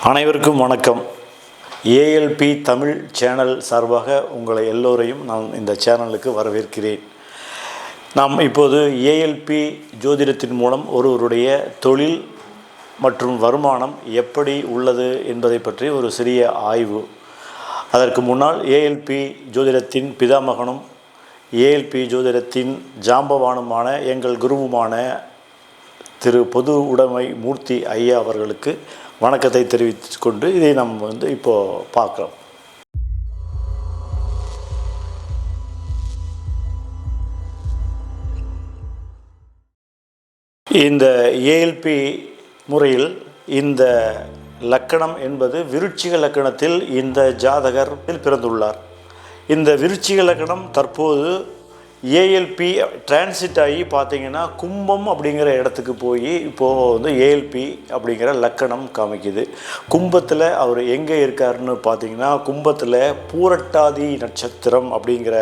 அனைவருக்கும் வணக்கம். ALP Tamil channel சார்பாக உங்களை எல்லோரையும் நான் இந்த சேனலுக்கு வரவேற்கிறேன். நாம் இப்போது ஏஎல்பி ஜோதிடத்தின் மூலம் ஒருவருடைய தொழில் மற்றும் வருமானம் எப்படி உள்ளது என்பதை பற்றி ஒரு சிறிய ஆய்வு. அதற்கு முன்னால் ஏஎல்பி ஜோதிடத்தின் பிதாமகனும் ஏஎல்பி ஜோதிடத்தின் ஜாம்பவானுமான எங்கள் குருவுமான திரு பொது உடைமை மூர்த்தி ஐயா அவர்களுக்கு வணக்கத்தை தெரிவித்து கொண்டு இதை நம்ம இப்போது பார்க்குறோம். இந்த ஏஎல்பி முறையில் இந்த லக்கணம் என்பது விருச்சிக லக்கணத்தில் இந்த ஜாதகர் பிறந்துள்ளார். இந்த விருச்சிக லக்கணம் தற்போது ஏஎல்பி டிரான்சிட் ஆகி பார்த்திங்கன்னா கும்பம் அப்படிங்கிற இடத்துக்கு போய் இப்போது ஏஎல்பி அப்படிங்கிற லக்கணம் காமிக்குது. கும்பத்தில் அவர் எங்கே இருக்காருன்னு பார்த்திங்கன்னா கும்பத்தில் பூரட்டாதி நட்சத்திரம் அப்படிங்கிற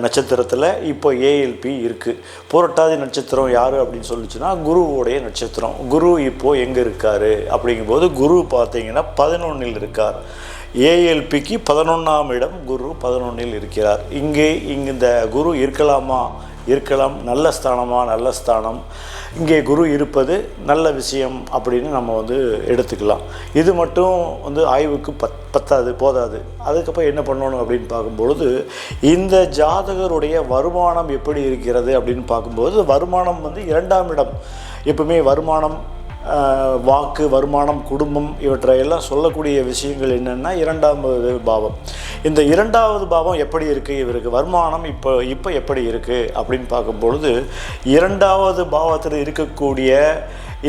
நட்சத்திரத்தில் இப்போ ஏஎல்பி இருக்குது. பூரட்டாதி நட்சத்திரம் யார் அப்படின்னு சொல்லிச்சுன்னா குருவோடைய நட்சத்திரம். குரு இப்போது எங்கே இருக்கார் அப்படிங்கும்போது குரு பார்த்திங்கன்னா 11 இருக்கார். ஏஎல்பிக்கு 11ஆம் இடம் குரு 11 இருக்கிறார். இந்த குரு இருக்கலாம். நல்ல ஸ்தானம். இங்கே குரு இருப்பது நல்ல விஷயம் அப்படின்னு நம்ம எடுத்துக்கலாம். இது மட்டும் ஆய்வுக்கு போதாது. அதுக்கப்புறம் என்ன பண்ணணும் அப்படின்னு பார்க்கும்பொழுது இந்த ஜாதகருடைய வருமானம் எப்படி இருக்கிறது அப்படின்னு பார்க்கும்போது வருமானம் 2ஆம் இடம். எப்பவுமே வருமானம், வாக்கு, வருமானம், குடும்பம் இவற்றையெல்லாம் சொல்லக்கூடிய விஷயங்கள் என்னென்னா 2வது பாவம். இந்த 2வது பாவம் எப்படி இருக்குது, இவருக்கு வருமானம் இப்போ எப்படி இருக்குது அப்படின்னு பார்க்கும்பொழுது 2வது பாவத்தில் இருக்கக்கூடிய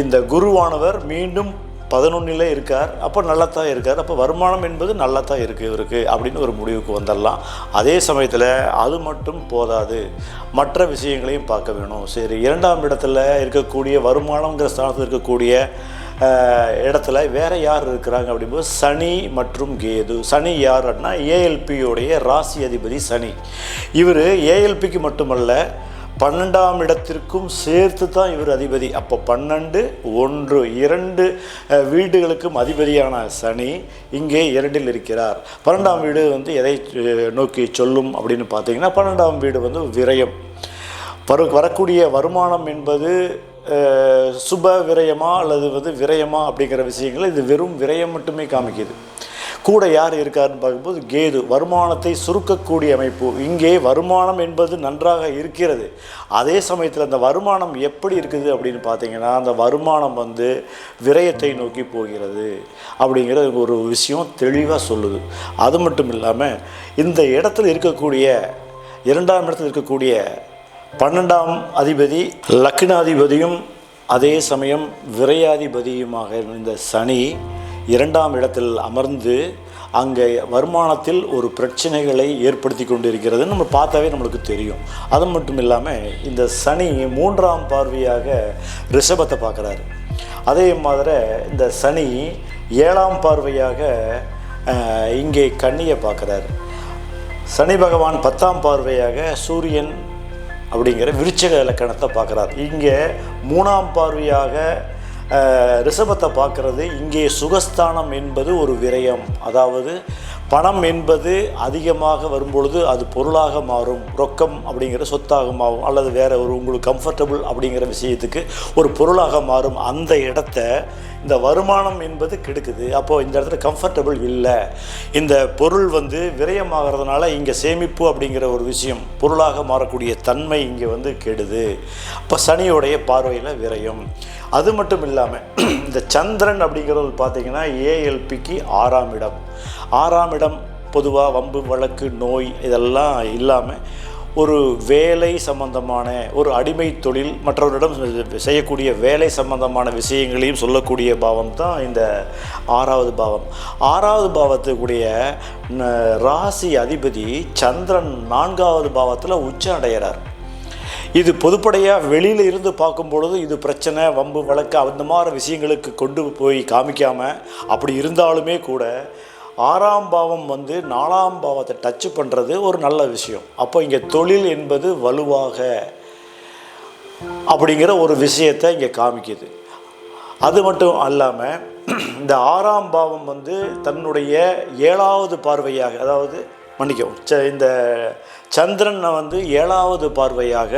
இந்த குருவானவர் மீண்டும் 11 இருக்கார். அப்போ நல்லா தான் இருக்கார். அப்போ வருமானம் என்பது நல்லா தான் இருக்குது இவருக்கு அப்படின்னு ஒரு முடிவுக்கு வந்துடலாம். அதே சமயத்தில் அது மட்டும் போதாது, மற்ற விஷயங்களையும் பார்க்க வேணும். சரி, 2ஆம் இடத்துல இருக்கக்கூடிய வருமானங்கிற ஸ்தானத்தில் இருக்கக்கூடிய இடத்துல வேறு யார் இருக்கிறாங்க அப்படிங்கும்போது சனி மற்றும் கேது. சனி யார் அப்படின்னா ஏஎல்பியோடைய ராசி அதிபதி சனி. இவர் ஏஎல்பிக்கு மட்டுமல்ல 12ஆம் இடத்திற்கும் சேர்த்து தான் இவர் அதிபதி. அப்போ 12, 1, 2 வீடுகளுக்கும் அதிபதியான சனி இங்கே 2 இருக்கிறார். 12ஆம் வீடு எதை நோக்கி சொல்லும் அப்படின்னு பார்த்தீங்கன்னா 12ஆம் வீடு விரயம். வரக்கூடிய வருமானம் என்பது சுப விரயமா அல்லது விரயமா அப்படிங்கிற விஷயங்கள் இது வெறும் விரயம் மட்டுமே காமிக்குது. கூட யார் இருக்காருன்னு பார்க்கும்போது கேது, வருமானத்தை சுருக்கக்கூடிய அமைப்பு. இங்கே வருமானம் என்பது நன்றாக இருக்கிறது. அதே சமயத்தில் அந்த வருமானம் எப்படி இருக்குது அப்படின்னு பார்த்தீங்கன்னா அந்த வருமானம் விரயத்தை நோக்கி போகிறது அப்படிங்கிற ஒரு விஷயம் தெளிவாக சொல்லுது. அது மட்டும் இல்லாமல் இந்த இடத்துல இருக்கக்கூடிய 2ஆம் இடத்தில் இருக்கக்கூடிய 12ஆம் அதிபதி லக்னாதிபதியும் அதே சமயம் விரையாதிபதியுமாக இந்த சனி 2ஆம் இடத்தில் அமர்ந்து அங்கே வருமானத்தில் ஒரு பிரச்சனைகளை ஏற்படுத்தி கொண்டு இருக்கிறது நம்ம பார்த்தாவே நம்மளுக்கு தெரியும். அது மட்டும் இல்லாமல் இந்த சனி 3ஆம் பார்வையாக ரிஷபத்தை பார்க்குறாரு. அதே மாதிரி இந்த சனி 7ஆம் பார்வையாக இங்கே கன்னியை பார்க்குறாரு. சனி பகவான் 10ஆம் பார்வையாக சூரியன் அப்படிங்கிற விருச்சிக இலக்கணத்தை பார்க்குறார். இங்கே 3ஆம் பார்வையாக ரிஷபத்தை பார்க்குறது. இங்கே சுகஸ்தானம் என்பது ஒரு விரயம். அதாவது பணம் என்பது அதிகமாக வரும்பொழுது அது பொருளாக மாறும், ரொக்கம் அப்படிங்கிற சொத்தாக மாறும், அல்லது வேறு ஒரு உங்களுக்கு கம்ஃபர்டபுள் அப்படிங்கிற விஷயத்துக்கு ஒரு பொருளாக மாறும். அந்த இடத்த இந்த வருமானம் என்பது கெடுக்குது. அப்போது இந்த இடத்துல கம்ஃபர்டபுள் இல்லை. இந்த பொருள் விரயமாகிறதுனால இங்கே சேமிப்பு அப்படிங்கிற ஒரு விஷயம் பொருளாக மாறக்கூடிய தன்மை இங்கே கெடுது. அப்போ சனியோடைய பார்வையில் விரயம். அது மட்டும் இல்லாமல் இந்த சந்திரன் அப்படிங்கிறது பார்த்திங்கன்னா ஏஎல்பிக்கு 6ஆம் இடம். 6ஆம் இடம் பொதுவாக வம்பு, வழக்கு, நோய் இதெல்லாம் இல்லாமல் ஒரு வேலை சம்பந்தமான ஒரு அடிமை தொழில், மற்றவரிடம் செய்யக்கூடிய வேலை சம்பந்தமான விஷயங்களையும் சொல்லக்கூடிய பாவம் தான் இந்த 6வது பாவம். 6வது பாவத்துக்குடைய ராசி அதிபதி சந்திரன் 4வது பாவத்தில் உச்சம் அடைகிறார். இது பொதுப்படையாக வெளியில் இருந்து பார்க்கும் பொழுது இது பிரச்சனை, வம்பு, வழக்கு அந்த மாதிரி விஷயங்களுக்கு கொண்டு போய் காமிக்காமல், அப்படி இருந்தாலுமே கூட 6ஆம் பாவம் 4ஆம் பாவத்தை டச்சு பண்ணுறது ஒரு நல்ல விஷயம். அப்போ இங்கே தொழில் என்பது வலுவாக அப்படிங்கிற ஒரு விஷயத்தை இங்கே காமிக்குது. அது மட்டும் அல்லாமல் இந்த 6ஆம் பாவம் வந்து தன்னுடைய 7வது பார்வையாக, அதாவது மன்னிக்கவும், இந்த சந்திரனை வந்து 7வது பார்வையாக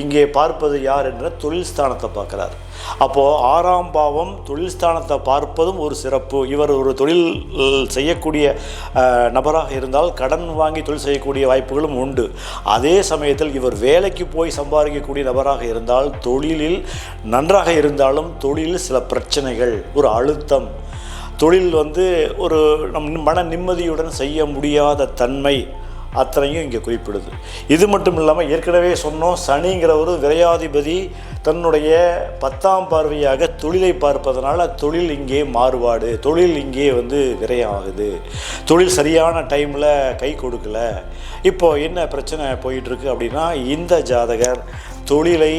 இங்கே பார்ப்பது யார் என்ற தொழில் ஸ்தானத்தை பார்க்குறார். அப்போது 6ஆம் பாவம் தொழில் ஸ்தானத்தை பார்ப்பதும் ஒரு சிறப்பு. இவர் ஒரு தொழில் செய்யக்கூடிய நபராக இருந்தால் கடன் வாங்கி தொழில் செய்யக்கூடிய வாய்ப்புகளும் உண்டு. அதே சமயத்தில் இவர் வேலைக்கு போய் சம்பாதிக்கக்கூடிய நபராக இருந்தால் தொழிலில் நன்றாக இருந்தாலும் தொழிலில் சில பிரச்சனைகள், ஒரு அழுத்தம், தொழில் வந்து ஒரு மன நிம்மதியுடன் செய்ய முடியாத தன்மை அத்தனையும் இங்கே குறிப்பிடுது. இது மட்டும் இல்லாமல் ஏற்கனவே சொன்னோம், சனிங்கிற ஒரு விரையாதிபதி தன்னுடைய 10ஆம் பார்வையாக தொழிலை பார்ப்பதனால தொழில் இங்கே மாறுபாடு, தொழில் இங்கே வந்து விரயம் ஆகுது, தொழில் சரியான டைமில் கை கொடுக்கல. இப்போது என்ன பிரச்சனை போயிட்டுருக்கு அப்படின்னா, இந்த ஜாதகர் தொழிலை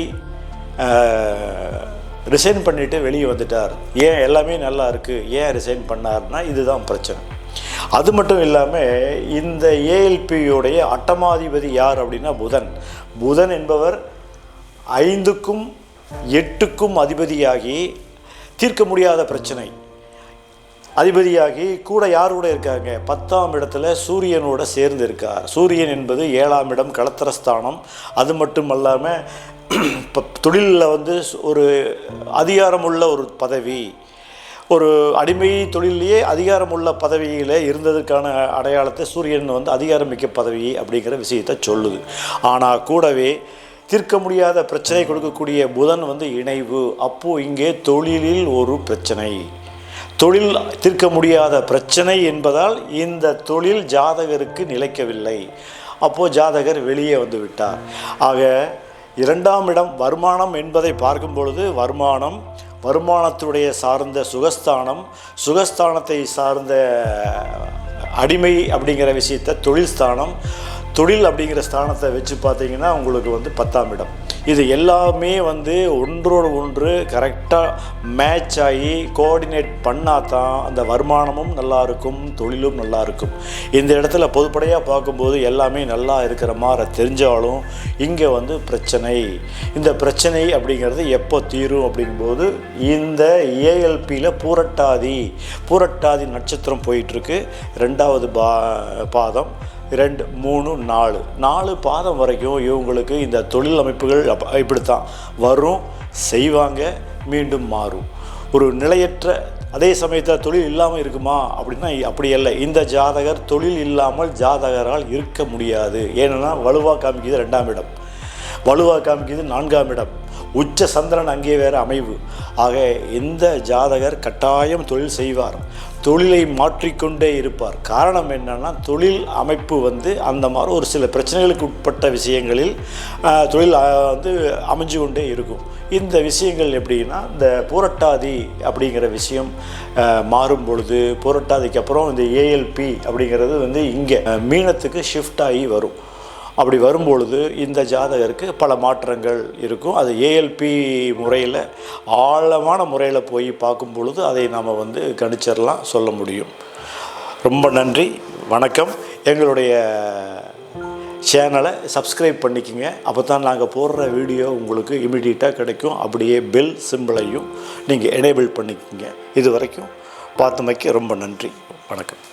ரிசைன் பண்ணிவிட்டு வெளியே வந்துட்டார். ஏன் எல்லாமே நல்லா இருக்குது, ஏன் ரிசைன் பண்ணார்னா இதுதான் பிரச்சனை. அது மட்டும் இல்லாமல் இந்த ஏஎல்பியோடைய அட்டமாதிபதி யார் அப்படின்னா புதன். புதன் என்பவர் 5க்கும் 8க்கும் அதிபதியாகி தீர்க்க முடியாத பிரச்சனை அதிபதியாகி கூட யார் கூட இருக்காங்க, 10ஆம் இடத்துல சூரியனோட சேர்ந்து இருக்கார். சூரியன் என்பது 7ஆம் இடம், களத்திரஸ்தானம். அது மட்டும் அல்லாமல் இப்போ தொழிலில் வந்து ஒரு அதிகாரமுள்ள ஒரு பதவி, ஒரு அடிமை தொழிலையே அதிகாரமுள்ள பதவியில் இருந்ததுக்கான அடையாளத்தை சூரியன் வந்து அதிகாரமிக்க பதவி அப்படிங்கிற விஷயத்தை சொல்லுது. ஆனால் கூடவே தீர்க்க முடியாத பிரச்சனை கொடுக்கக்கூடிய புதன் வந்து இணைவு. அப்போது இங்கே தொழிலில் ஒரு பிரச்சனை, தொழில் தீர்க்க முடியாத பிரச்சனை என்பதால் இந்த தொழில் ஜாதகருக்கு நிலைக்கவில்லை. அப்போது ஜாதகர் வெளியே வந்து விட்டார். ஆக 2ஆம் இடம் வருமானம் என்பதை பார்க்கும் பொழுது வருமானத்துடைய சார்ந்த சுகஸ்தானம், சுகஸ்தானத்தை சார்ந்த அடிமை அப்படிங்கிற விஷயத்தை தொழில் ஸ்தானம், தொழில் அப்படிங்கிற ஸ்தானத்தை வச்சு பார்த்தீங்கன்னா உங்களுக்கு வந்து 10ஆம் இடம். இது எல்லாமே வந்து ஒன்றோடு ஒன்று கரெக்டாக மேட்ச் ஆகி கோஆர்டினேட் பண்ணால் தான் அந்த வருமானமும் நல்லாயிருக்கும், தொழிலும் நல்லாயிருக்கும். இந்த இடத்துல பொதுப்படையாக பார்க்கும்போது எல்லாமே நல்லா இருக்கிற மாதிரி தெரிஞ்சாலும் இங்கே வந்து பிரச்சனை. இந்த பிரச்சனை அப்படிங்கிறது எப்போ தீரும் அப்படிங்கும்போது இந்த ஏஎல்பியில் பூரட்டாதி நட்சத்திரம் போயிட்டுருக்கு. 2வது பாதம் 2, 3, 4 பாதம் வரைக்கும் இவங்களுக்கு இந்த தொழில் அமைப்புகள் இப்படித்தான் வரும், செய்வாங்க, மீண்டும் மாறும். ஒரு நிலையற்ற, அதே சமயத்தில் தொழில் இல்லாமல் இருக்குமா அப்படின்னா அப்படி இல்லை. இந்த ஜாதகர் தொழில் இல்லாமல் ஜாதகரால் இருக்க முடியாது. ஏன்னா வலுவாக காமிக்குது 2ஆம் இடம், வலுவாக காமிக்குது 4ஆம் இடம், உச்ச சந்திரன் அங்கே வேறு அமைவு. ஆக இந்த ஜாதகர் கட்டாயம் தொழில் செய்வார், தொழிலை மாற்றிக்கொண்டே இருப்பார். காரணம் என்னென்னா தொழில் அமைப்பு வந்து அந்த மாதிரி ஒரு சில பிரச்சனைகளுக்கு உட்பட்ட விஷயங்களில் தொழில் வந்து அமைஞ்சு கொண்டே இருக்கும். இந்த விஷயங்கள் எப்படின்னா இந்த பூரட்டாதி அப்படிங்கிற விஷயம் மாறும் பொழுது, பூரட்டாதிக்கு அப்புறம் இந்த ஏஎல்பி அப்படிங்கிறது வந்து இங்கே மீனத்துக்கு ஷிஃப்ட் ஆகி வரும். அப்படி வரும்பொழுது இந்த ஜாதகருக்கு பல மாற்றங்கள் இருக்கும். அது ஏஎல்பி முறையில் ஆழமான முறையில் போய் பார்க்கும் பொழுது அதை நாம் வந்து கணிச்சிடலாம், சொல்ல முடியும். ரொம்ப நன்றி, வணக்கம். எங்களுடைய சேனலை சப்ஸ்கிரைப் பண்ணிக்கோங்க. அப்போ தான் நாங்கள் போடுற வீடியோ உங்களுக்கு இமிடியேட்டாக கிடைக்கும். அப்படியே பெல் சிம்பிளையும் நீங்கள் எனேபிள் பண்ணிக்கோங்க. இது வரைக்கும் பார்த்தமைக்கு ரொம்ப நன்றி, வணக்கம்.